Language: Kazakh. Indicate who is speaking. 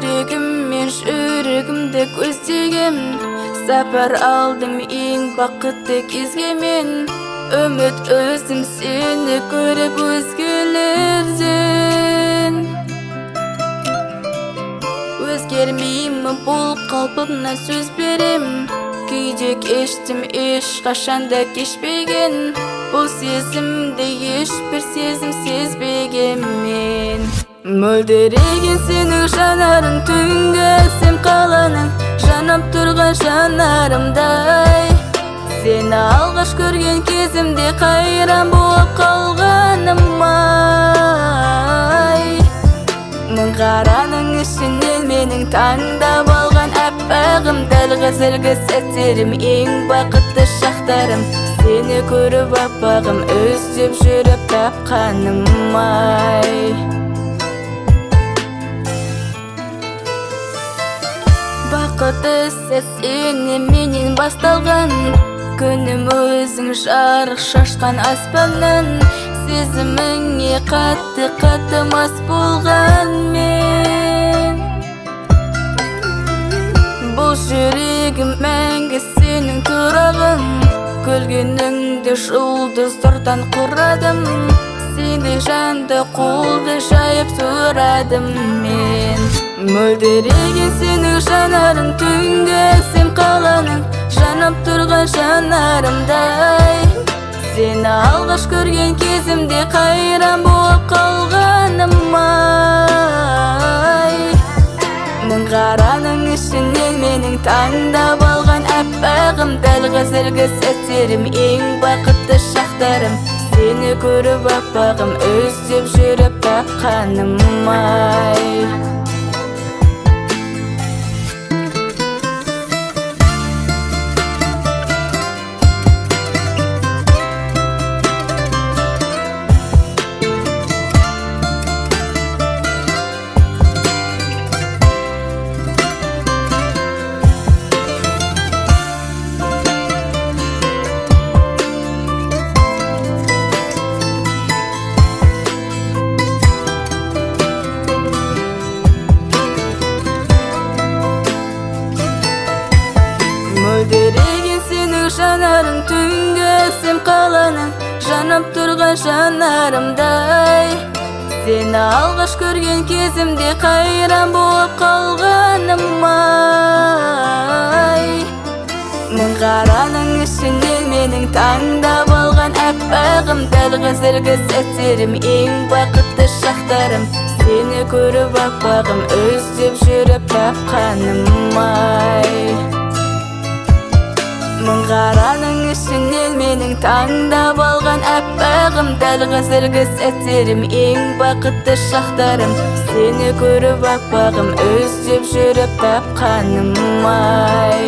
Speaker 1: жүрегім мен жүрегімді көздеген, сапар алдым ең бақытты кезге мен. Үміт өзім сені көріп өзгелерден. Өзгермеймін бұл қалпымнан сөз берем, күйде кештім ешқашанда кешпеген. Бұл сезімді ешбір сезім сезбеген мен. Мөлдіреген сенің жанарың түнгі әсем қаланың, жанып тұрған жанарымдай. Сені алғаш көрген кезімде қайран болып қалғаным-ай. Мың қараның ішінен менің таңдап алған аппағым, дәл қазіргі сәттерім ең бақытты шақтарым. Сені көріп аппағым, іздеп жүріп тапқаным-ай. Бақытты сәт сені менен басталған, күнім өзің жарық шашқан аспаннан. Сезіміңе қатты мас болған мен. Бұл жүрегім мәңгі сенің тұрағың, көлгеніңді жұлдыздардан құрадым. Сендей жанды қолды жайып сұрадым мен. Мөлдіреген сенің жанарың түнгі әсем қаланың, жанып тұрған жанарымдай. Сені алғаш көрген кезімде қайран болып қалғаным-ай. Мың қараның ішінен менің таңдап алған аппағым, дәл қазіргі сәттерім ең бақытты шақтарым. Сені көріп аппағым, іздеп жүріп тапқаным-ай. Мөлдіреген сенің жанарың түнгі әсем қаланың, жанып тұрған жанарымдай. Сені алғаш көрген кезімде қайран болып қалғаным-ай. Мың қараның ішінен менің таңдап алған аппағым, дәл қазіргі сәттерім ең бақытты шақтарым. Сені көріп аппағым, іздеп жүріп тапқаным-ай. Мың қараның ішінен менің таңдап алған аппағым, дәл қазіргі сәттерім ең бақытты шақтарым. Сені көріп аппағым, іздеп жүріп тапқаным-ай.